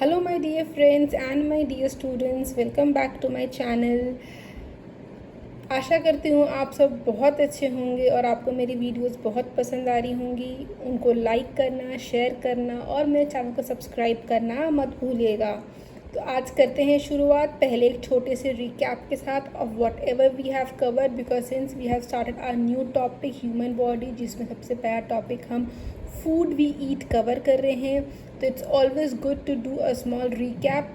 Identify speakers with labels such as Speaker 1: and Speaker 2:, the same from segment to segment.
Speaker 1: Hello my dear friends and my dear students, welcome back to my channel। आशा करती हूँ आप सब बहुत अच्छे होंगे और आपको मेरी वीडियोस बहुत पसंद आ रही होंगी। उनको लाइक करना, शेयर करना और मेरे चैनल को सब्सक्राइब करना मत भूलिएगा। तो आज करते हैं शुरुआत पहले एक छोटे से रिकैप के साथ of whatever we have covered, because since we have started our new topic human body, जिसमें सबसे पहला टॉपिक हम फूड वी ईट कवर कर रहे हैं। तो it's always good to do a small recap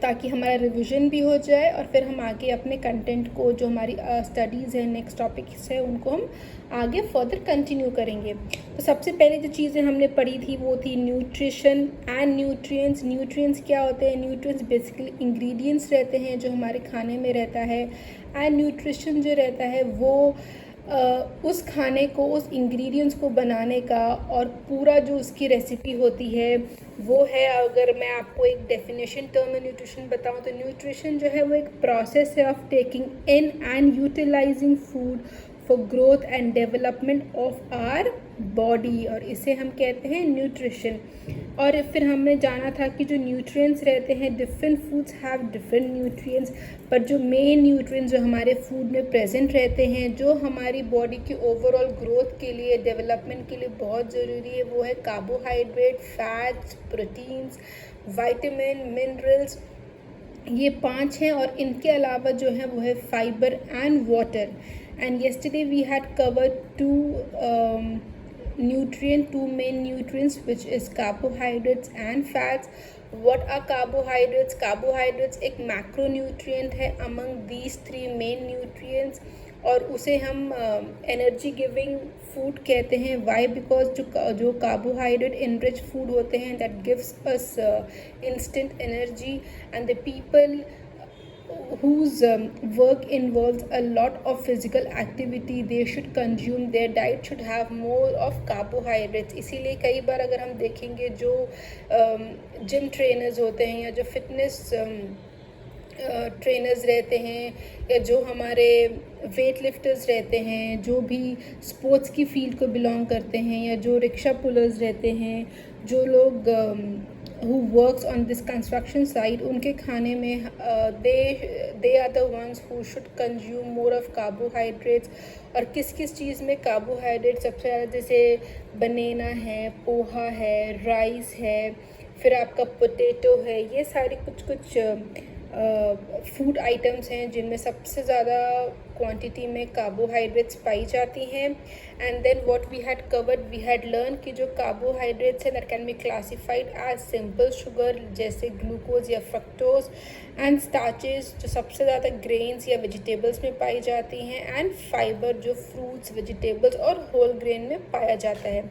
Speaker 1: ताकि हमारा रिवीजन भी हो जाए और फिर हम आगे अपने कंटेंट को, जो हमारी स्टडीज़ है, नेक्स्ट टॉपिक्स है, उनको हम आगे फर्दर कंटिन्यू करेंगे। तो सबसे पहले जो चीज़ें हमने पढ़ी थी वो थी न्यूट्रिशन एंड न्यूट्रिएंट्स। न्यूट्रिएंट्स क्या होते हैं? न्यूट्रिएंट्स बेसिकली इंग्रेडिएंट्स रहते हैं जो हमारे खाने में रहता है, एंड न्यूट्रिशन जो रहता है वो उस खाने को, उस इंग्रेडिएंट्स को बनाने का और पूरा जो उसकी रेसिपी होती है वो है। अगर मैं आपको एक डेफिनेशन टर्म में न्यूट्रिशन बताऊं तो न्यूट्रिशन जो है वो एक प्रोसेस है of taking in and utilising food for growth and development of our body, और इसे हम कहते हैं न्यूट्रिशन। और फिर हमने जाना था कि जो न्यूट्रिएंट्स रहते हैं, different foods have different nutrients, पर जो मेन न्यूट्रिएंट्स जो हमारे फूड में प्रेजेंट रहते हैं, जो हमारी बॉडी की ओवरऑल ग्रोथ के लिए, डेवलपमेंट के लिए बहुत ज़रूरी है, वो है carbohydrate, fats, proteins, vitamin, minerals. ये 5 हैं और इनके अलावा जो है वो है fibre and water. And yesterday we had covered two main nutrients, which is carbohydrates and fats. What are carbohydrates? Carbohydrates एक macronutrient है among these 3 main nutrients और उसे हम एनर्जी गिविंग फूड कहते हैं। वाई? बिकॉज जो कार्बोहाइड्रेट इनरिच फूड होते हैं that gives us instant energy, and the people whose work involves a lot of physical activity, they should consume, their diet should have more of carbohydrates। इसीलिए कई बार अगर हम देखेंगे जो gym trainers होते हैं या जो फिटनेस ट्रेनर्स रहते हैं या जो हमारे वेट लिफ्टर्स रहते हैं, जो भी स्पोर्ट्स की फील्ड को बिलोंग करते हैं, या जो रिक्शा पुलर्स रहते हैं, जो लोग who works on this construction site, उनके खाने में they are the ones who should consume more of carbohydrates। और किस किस चीज़ में कार्बोहाइड्रेट सबसे ज़्यादा? जैसे बनाना है, पोहा है, राइस है, फिर आपका पोटैटो है। ये सारी कुछ फूड आइटम्स हैं जिनमें सबसे ज़्यादा क्वांटिटी में कार्बोहाइड्रेट्स पाई जाती हैं। And then what we had covered, we had learn कि जो कार्बोहाइड्रेट्स हैं that can be classified as simple sugar जैसे ग्लूकोज या फ्रक्टोज, एंड स्टार्चेस जो सबसे ज़्यादा ग्रेन्स या वेजिटेबल्स में पाई जाती हैं, एंड फाइबर जो फ्रूट्स, वेजिटेबल्स और होल ग्रेन में पाया जाता है।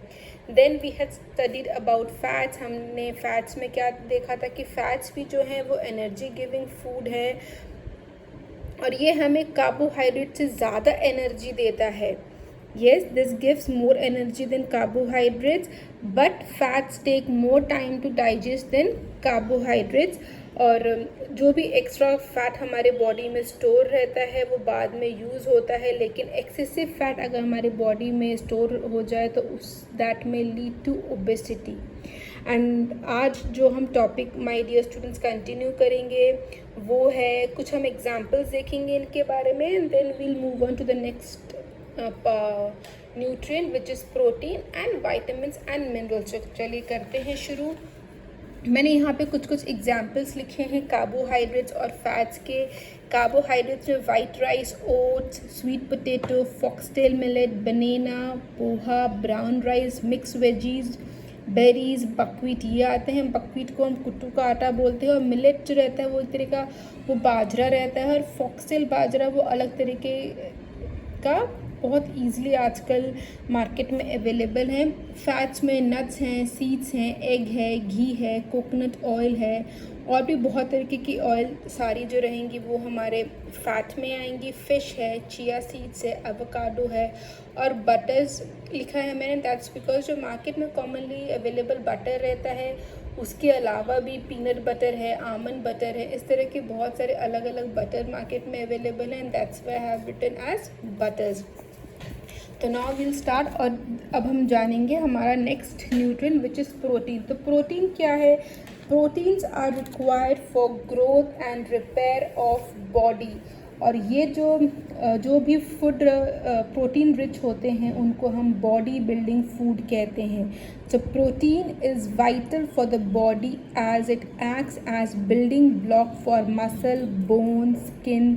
Speaker 1: Then we had studied about fats. हमने फैट्स में क्या देखा था कि फैट्स भी जो हैं वो एनर्जी गिविंग फूड है और ये हमें कार्बोहाइड्रेट से ज़्यादा एनर्जी देता है। Yes, this gives more energy than carbohydrates, but fats take more time to digest than carbohydrates। और जो भी एक्स्ट्रा फैट हमारे बॉडी में स्टोर रहता है वो बाद में यूज़ होता है, लेकिन एक्सेसिव फैट अगर हमारे बॉडी में स्टोर हो जाए तो उस दैट में लीड टू ओबेसिटी। एंड आज जो हम topic my dear students continue करेंगे वो है, कुछ हम एग्जांपल्स देखेंगे इनके बारे में, and then we'll move on to the next nutrient which is protein and vitamins and minerals. चलिए करते हैं शुरू। मैंने यहाँ पे कुछ एग्जाम्पल्स लिखे हैं कार्बोहाइड्रेट्स और फैट्स के। कार्बोहाइड्रेट्स में white rice, oats, sweet potato, foxtail millet, banana, poha, brown rice, mix veggies, berries, buckwheat, ये आते हैं। बकवीट को हम कुट्टू का आटा बोलते हैं, और मिलेट जो रहता है वो एक तरह का वो बाजरा रहता है, और फॉक्सटेल बाजरा वो अलग तरीके का बहुत ईज़िली आजकल मार्केट में अवेलेबल है। फैट्स में नट्स हैं, सीड्स हैं, एग है, घी है, कोकोनट ऑयल है, और भी बहुत तरीके की ऑयल सारी जो रहेंगी वो हमारे फैट में आएंगी। फ़िश है, चिया सीड्स है, एवोकाडो है, और बटर्स लिखा है मैंने, दैट्स बिकॉज जो मार्केट में कॉमनली अवेलेबल बटर रहता है उसके अलावा भी पीनट बटर है, आमंड बटर है, इस तरह के बहुत सारे अलग अलग बटर मार्केट में अवेलेबल हैं, and that's why I have written as butters. तो नाउ विल स्टार्ट। और अब हम जानेंगे हमारा next nutrient which is protein. तो प्रोटीन क्या है? Proteins are required for growth and repair of body. और ये जो भी फूड प्रोटीन रिच होते हैं उनको हम बॉडी बिल्डिंग फूड कहते हैं। So protein is vital for the body as it acts as building block for muscle, bone, skin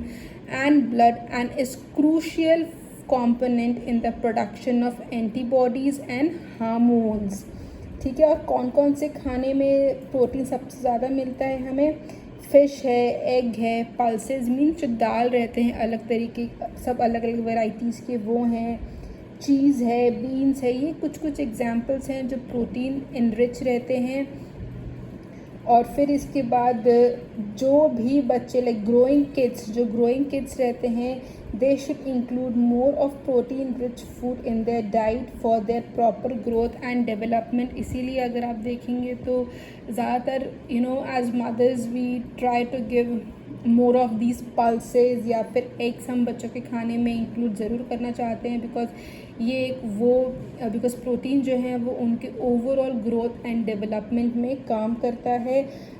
Speaker 1: and blood and is crucial component in the production of antibodies and hormones। ठीक है। और कौन कौन से खाने में प्रोटीन सबसे ज़्यादा मिलता है हमें? फ़िश है, एग है, पल्सेस मीन जो दाल रहते हैं अलग तरीके, सब अलग अलग वेराइटीज़ के वो हैं, चीज़ है, बीन्स है। ये कुछ कुछ एग्जांपल्स हैं जो प्रोटीन इनरिच रहते हैं। और फिर इसके बाद जो भी बच्चे लाइक ग्रोइंग किड्स रहते हैं, they should include more of protein rich food in their diet for their proper growth and development. इसीलिए अगर आप देखेंगे तो ज़्यादातर as mothers we try to give more of these pulses या फिर एग्स हम बच्चों के खाने में इंक्लूड ज़रूर करना चाहते हैं, बिकॉज प्रोटीन जो है वो उनके ओवरऑल ग्रोथ एंड डेवलपमेंट में काम करता है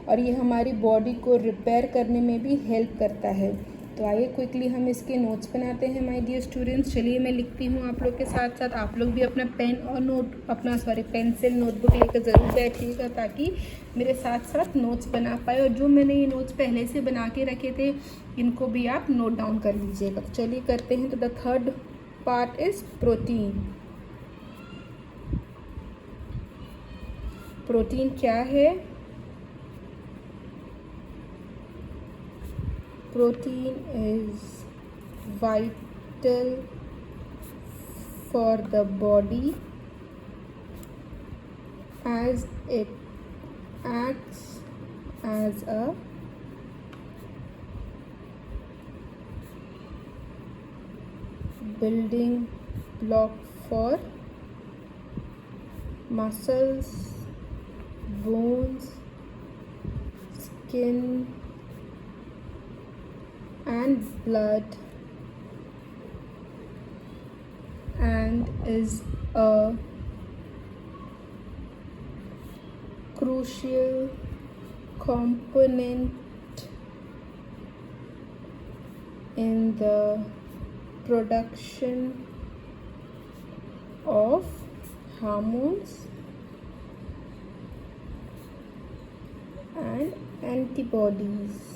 Speaker 1: और ये हमारी बॉडी को रिपेयर करने में भी हेल्प करता है। तो आइए क्विकली हम इसके नोट्स बनाते हैं माय डियर स्टूडेंट्स। चलिए मैं लिखती हूँ आप लोग के साथ साथ। आप लोग भी अपना पेंसिल नोटबुक लेकर ज़रूर बैठिएगा ताकि मेरे साथ साथ नोट्स बना पाए। और जो मैंने ये नोट्स पहले से बना के रखे थे इनको भी आप नोट डाउन कर लीजिएगा। तो चलिए करते हैं। तो the third part is protein. Protein क्या है? Protein is vital for the body as it acts as a building block for muscles, bones, skin and blood and is a crucial component in the production of hormones and antibodies।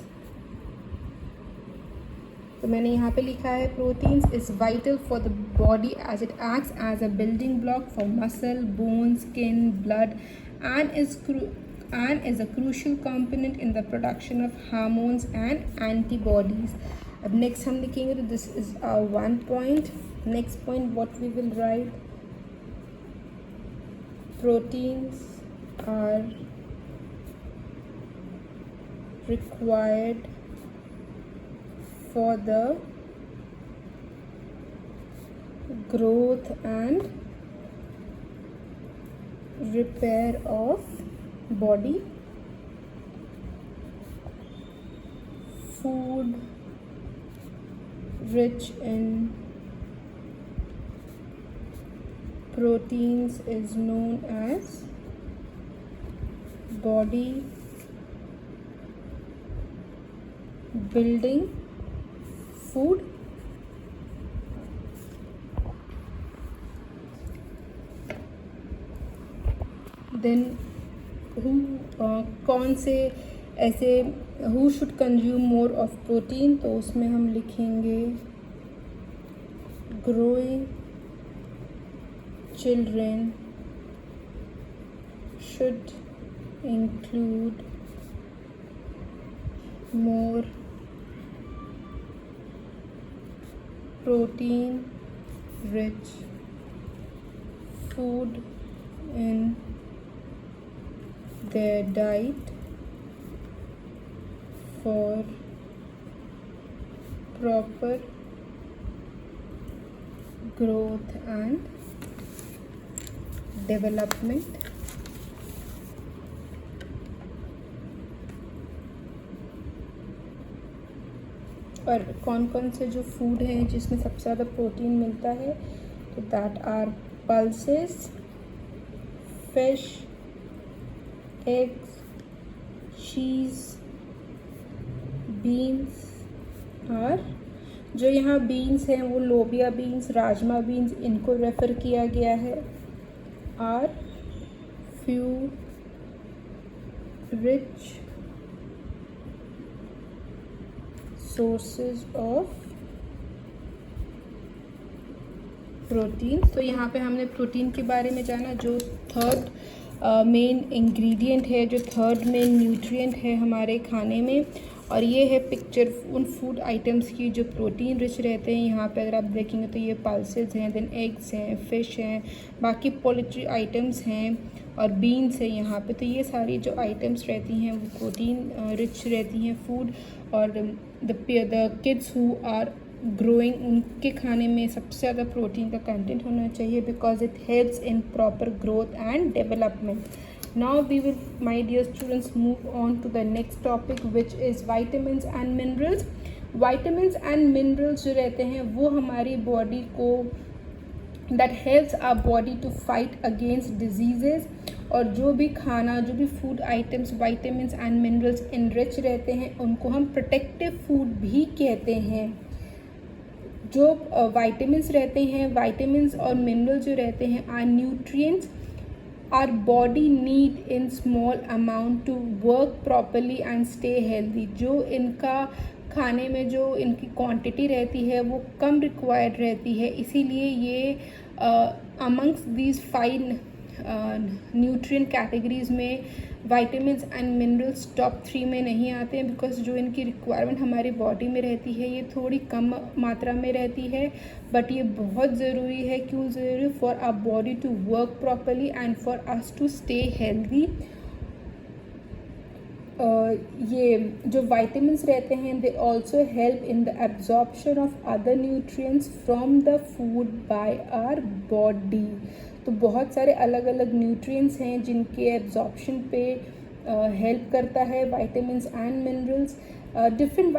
Speaker 1: तो मैंने यहाँ पे लिखा है proteins is vital for the body as it acts as a building block for muscle, bone, skin, blood and is a crucial component in the production of hormones and antibodies. अब next हम लिखेंगे तो this is one point. Next point what we will write, proteins are required for the growth and repair of body, food rich in proteins is known as body building food। Then कौन से ऐसे who should consume more of protein, तो उसमें हम लिखेंगे growing children should include more protein rich food in their diet for proper growth and development। और कौन कौन से जो फूड हैं जिसमें सबसे ज़्यादा प्रोटीन मिलता है, So that are pulses, fish, eggs, cheese, beans। और जो यहाँ बीन्स हैं वो लोबिया बीन्स, राजमा बीन्स, इनको रेफ़र किया गया है। Are few rich sources of protein. तो यहाँ पे हमने प्रोटीन के बारे में जाना, जो थर्ड मेन इंग्रेडिएंट है, जो थर्ड मेन न्यूट्रिएंट है हमारे खाने में। और ये है पिक्चर उन फूड आइटम्स की जो प्रोटीन रिच रहते हैं। यहाँ पे अगर आप देखेंगे तो ये पल्सेस हैं, देन एग्स हैं, फ़िश हैं, बाकी पोल्ट्री आइटम्स हैं और बीन्स हैं यहाँ पे। तो ये सारी जो आइटम्स रहती हैं वो प्रोटीन रिच रहती हैं फूड। और the kids who are growing, उनके खाने में सबसे ज़्यादा प्रोटीन का कंटेंट होना चाहिए, because it helps in proper growth and development. Now we will, my dear students, move on to the next topic, which is vitamins and minerals. Vitamins and minerals जो रहते हैं वो हमारी बॉडी को, that helps our body to fight against diseases। और जो भी खाना, जो भी food items vitamins and minerals enrich रहते हैं उनको हम प्रोटेक्टिव फूड भी कहते हैं। जो vitamins रहते हैं, vitamins और minerals जो रहते हैं are nutrients our body need in small amount to work properly and stay healthy। जो इनका खाने में जो इनकी क्वांटिटी रहती है वो कम रिक्वायर्ड रहती है, इसीलिए ये amongst these 5 न्यूट्रिएंट कैटेगरीज में vitamins and minerals टॉप 3 में नहीं आते हैं, बिकॉज जो इनकी रिक्वायरमेंट हमारी बॉडी में रहती है ये थोड़ी कम मात्रा में रहती है। बट ये बहुत ज़रूरी है। क्यों ज़रूरी? For our body to work properly and for us to stay healthy. ये जो vitamins रहते हैं they also help in the absorption of other nutrients from the food by our body. तो बहुत सारे अलग अलग न्यूट्रिएंट्स हैं जिनके एब्जॉर्प्शन पे हेल्प करता है vitamins and minerals। Different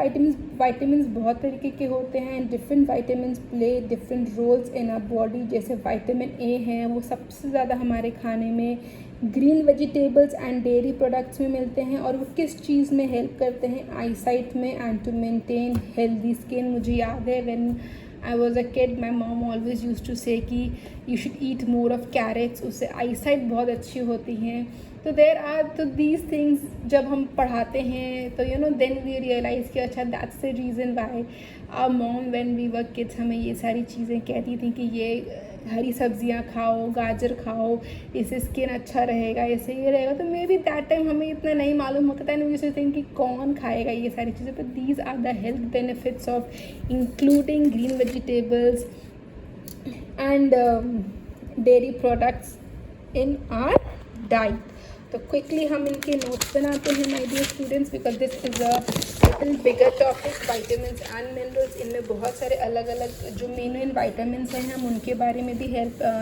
Speaker 1: vitamins बहुत तरीके के होते हैं and different vitamins play different roles in our body. जैसे विटामिन ए हैं, वो सबसे ज़्यादा हमारे खाने में green vegetables and dairy products में मिलते हैं। और वो किस चीज़ में हेल्प करते हैं? आईसाइट में and to maintain healthy skin. मुझे याद है when I was a kid, my mom always used to say कि you should eat more of carrots, उससे आईसाइट बहुत अच्छी होती हैं। तो देर आर तो दीज थिंग्स जब हम पढ़ाते हैं तो देन वी रियलाइज़ कि अच्छा that's the reason why our mom when we were kids हमें ये सारी चीज़ें कहती थी कि ये हरी सब्जियां खाओ, गाजर खाओ, इससे स्किन अच्छा रहेगा, इससे ये रहेगा। तो मे बी दैट टाइम हमें इतना नहीं मालूम होता था एंड वी थिंक कि कौन खाएगा ये सारी चीज़ें। But these are the health benefits of including green vegetables and dairy products in our diet. तो क्विकली हम इनके नोट्स बनाते हैं my dear students, because this is a little bigger topic. Vitamins and minerals, इनमें बहुत सारे अलग अलग जो मेन विटामिन्स हैं हम उनके बारे में भी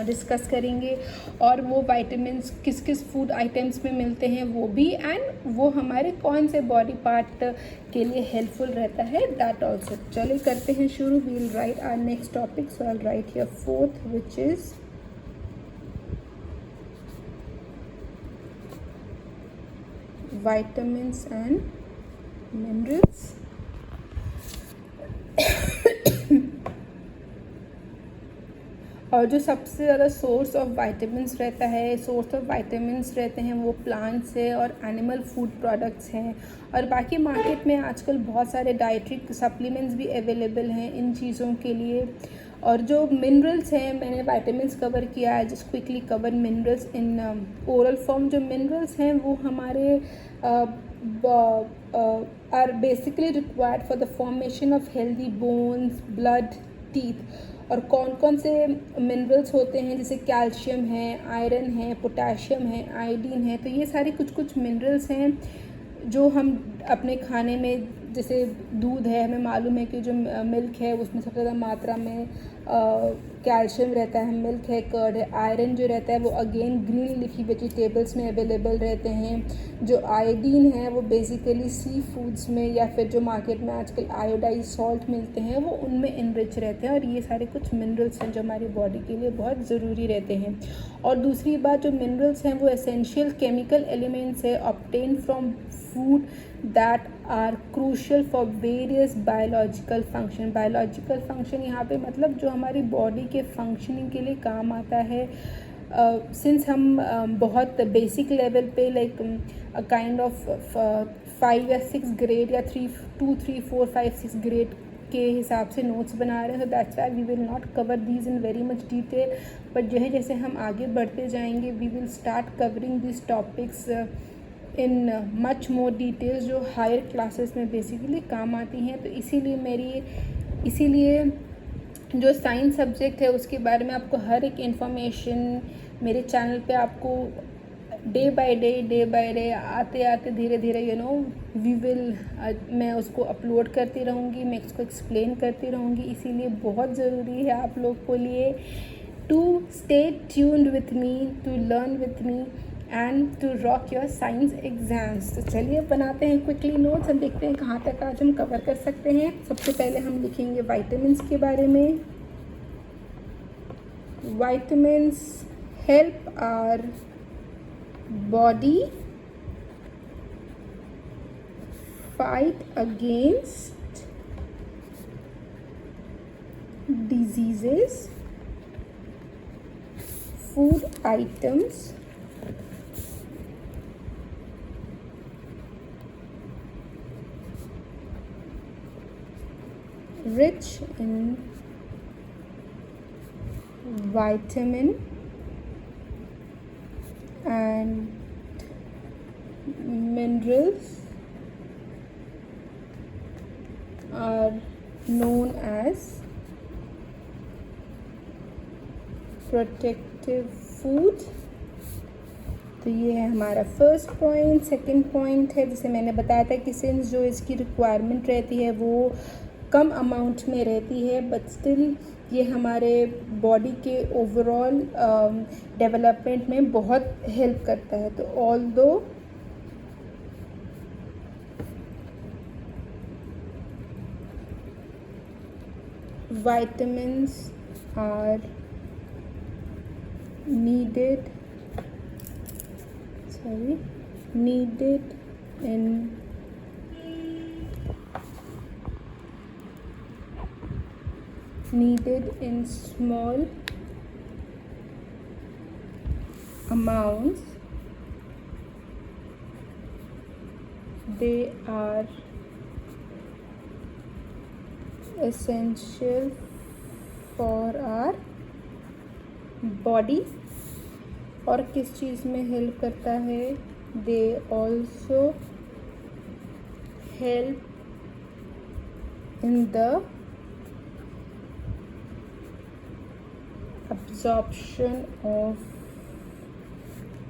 Speaker 1: डिस्कस करेंगे। और वो विटामिन्स किस किस फूड आइटम्स में मिलते हैं वो भी, एंड वो हमारे कौन से बॉडी पार्ट के लिए हेल्पफुल रहता है, दैट ऑल्सो। चलिए करते हैं शुरू। We'll write our next topic. So I write here 4th, which is vitamins and minerals। और जो सबसे ज़्यादा सोर्स ऑफ विटामिन्स रहता है, रहते हैं वो प्लांट्स से और एनिमल फूड प्रोडक्ट्स हैं। और बाकी मार्केट में आजकल बहुत सारे डाइटरी सप्लीमेंट्स भी अवेलेबल हैं इन चीज़ों के लिए। और जो मिनरल्स हैं, मैंने विटामिन्स कवर किया है, just quickly cover minerals in oral form. जो मिनरल्स हैं वो हमारे are basically required for the formation of healthy bones, blood, teeth. और कौन कौन से मिनरल्स होते हैं? जैसे कैल्शियम है, आयरन है, पोटेशियम है, आयोडीन है। तो ये सारे कुछ कुछ मिनरल्स हैं जो हम अपने खाने में, जैसे दूध है, हमें मालूम है कि जो मिल्क है उसमें सबसे ज़्यादा मात्रा में कैल्शियम रहता है, मिल्क है, कर्ड है। आयरन जो रहता है वो अगेन ग्रीन लीफी वेजिटेबल्स में अवेलेबल रहते हैं। जो आयोडीन है वो बेसिकली सी फूड्स में या फिर जो मार्केट में आजकल आयोडाइज सॉल्ट मिलते हैं वो उनमें इनरिच रहते हैं। और ये सारे कुछ मिनरल्स हैं जो हमारी बॉडी के लिए बहुत ज़रूरी रहते हैं। और दूसरी बात, जो मिनरल्स हैं वो एसेंशियल केमिकल एलिमेंट्स है obtain from food that are crucial for various biological function. Biological function यहाँ पे मतलब जो हमारी बॉडी के फंक्शनिंग के लिए काम आता है। सिंस हम बहुत बेसिक लेवल पे लाइक काइंड ऑफ 5 या 6 ग्रेड या 2, 3, 4, 5, 6 ग्रेड के हिसाब से नोट्स बना रहे हैं। So that's why we will not cover these in very much detail, but जो है जैसे हम आगे बढ़ते जाएंगे we will start covering this topics in much more details जो हायर क्लासेस में बेसिकली काम आती हैं। तो इसीलिए जो साइंस सब्जेक्ट है उसके बारे में आपको हर एक इन्फॉर्मेशन मेरे चैनल पे आपको डे बाय डे आते आते धीरे धीरे मैं उसको अपलोड करती रहूँगी, मैं इसको एक्सप्लेन करती रहूँगी। इसीलिए बहुत ज़रूरी है आप लोग को लिए to stay tuned with me, to learn with me and to rock your science exams. तो चलिए बनाते हैं क्विकली नोट्स, हम देखते हैं कहाँ तक आज हम कवर कर सकते हैं। सबसे पहले हम लिखेंगे विटामिन्स के बारे में। Vitamins help our body fight against diseases. Food items rich in vitamin and minerals are known as protective food। तो ये है हमारा फर्स्ट पॉइंट। सेकंड पॉइंट है, जैसे मैंने बताया था कि सिंस जो इसकी रिक्वायरमेंट रहती है वो कम अमाउंट में रहती है, बट स्टिल ये हमारे बॉडी के ओवरऑल डेवलपमेंट में बहुत हेल्प करता है। तो although vitamins are needed in small amounts, they are essential for our body। और किस चीज़ में हेल्प करता है? दे also help in the absorption of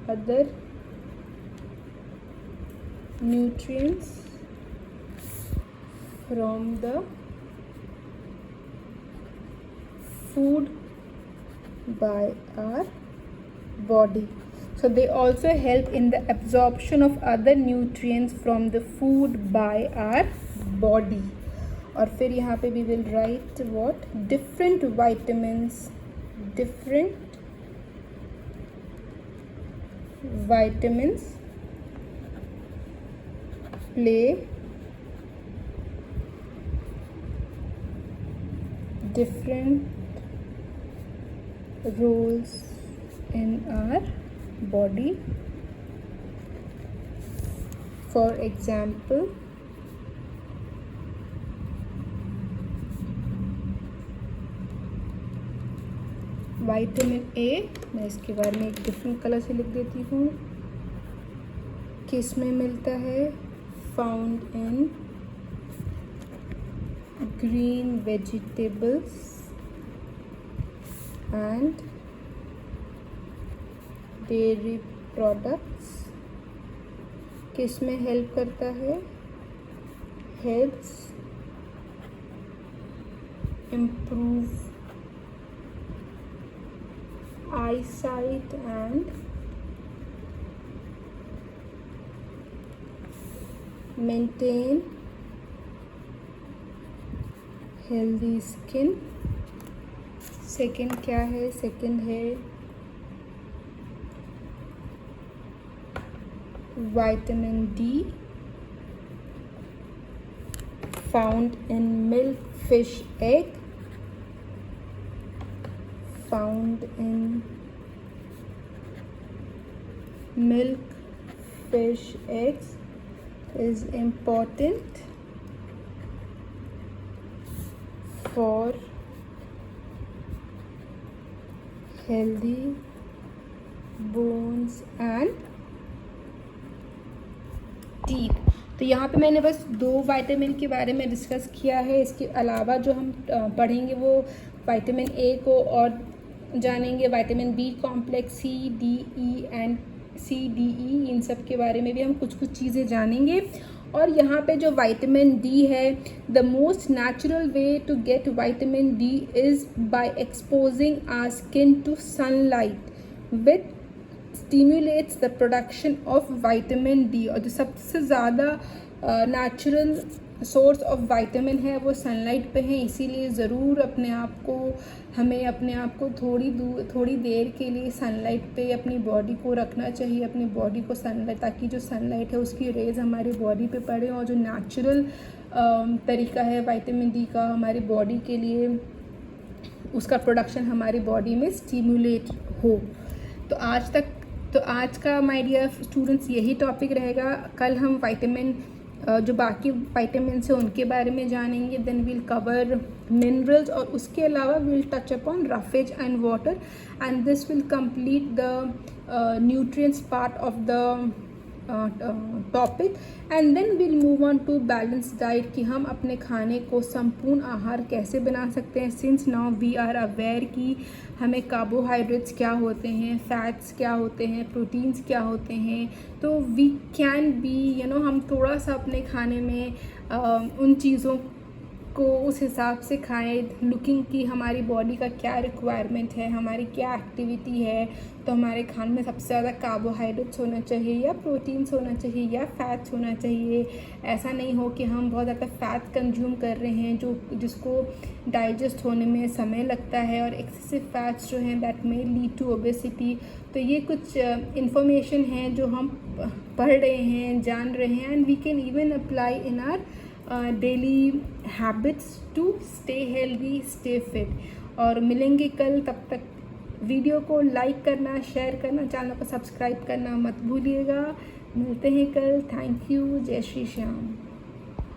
Speaker 1: other nutrients from the food by our body. So they also help in the absorption of other nutrients from the food by our body। और फिर यहाँ पे we will write what? different vitamins play different roles in our body। For example, vitamin A, मैं इसके बारे में एक different colour से लिख देती हूँ। किस में मिलता है? Found in green vegetables and dairy products. किस में हेल्प करता है? Helps improve eyesight and maintain healthy skin. Second क्या है? सेकेंड है vitamin D found in milk, fish, egg. Found in milk, fish, eggs is important for healthy bones and teeth. तो यहाँ पे मैंने बस 2 विटामिन के बारे में डिस्कस किया है. इसके अलावा जो हम पढ़ेंगे वो विटामिन ए को और जानेंगे, vitamin B complex, C D E, इन सब के बारे में भी हम कुछ चीज़ें जानेंगे. और यहाँ पे जो विटामिन डी है, the most natural way to get vitamin D is by exposing our skin to sunlight with stimulates the production of vitamin D. और जो सबसे ज़्यादा नेचुरल सोर्स ऑफ विटामिन है वो सनलाइट पे है. इसीलिए ज़रूर हमें अपने आप को थोड़ी देर के लिए सनलाइट पे अपनी बॉडी को रखना चाहिए, अपनी बॉडी को सनलाइट, ताकि जो सनलाइट है उसकी रेज़ हमारी बॉडी पे पड़े और जो नेचुरल तरीका है विटामिन डी का हमारी बॉडी के लिए, उसका प्रोडक्शन हमारी बॉडी में स्टिमुलेट हो. तो आज का माय डियर स्टूडेंट्स यही टॉपिक रहेगा. कल हम जो बाकी विटामिन्स हैं उनके बारे में जानेंगे. देन वील कवर मिनरल्स और उसके अलावा we'll touch upon roughage and water and this will complete the nutrients part of the topic. And then we'll move on to balance diet कि हम अपने खाने को संपूर्ण आहार कैसे बना सकते हैं. Since now we are aware कि हमें कार्बोहाइड्रेट्स क्या होते हैं, फैट्स क्या होते हैं, प्रोटीन्स क्या होते हैं, तो वी कैन बी हम थोड़ा सा अपने खाने में उन चीज़ों को उस हिसाब से खाएं, लुकिंग कि हमारी बॉडी का क्या रिक्वायरमेंट है, हमारी क्या एक्टिविटी है. तो हमारे खाने में सबसे ज़्यादा कार्बोहाइड्रेट्स होना चाहिए या प्रोटीन्स होना चाहिए या फैट्स होना चाहिए. ऐसा नहीं हो कि हम बहुत ज़्यादा फैट कंज्यूम कर रहे हैं जिसको डाइजेस्ट होने में समय लगता है, और एक्सेसिव फैट्स जो हैं that may lead to obesity. तो ये कुछ इंफॉर्मेशन है जो हम पढ़ रहे हैं, जान रहे हैं, and we can even apply in our daily habits to stay healthy, stay fit. और मिलेंगे कल. तब तक वीडियो को लाइक करना, शेयर करना, चैनल को सब्सक्राइब करना मत भूलिएगा. मिलते हैं कल. Thank you. जय श्री श्याम.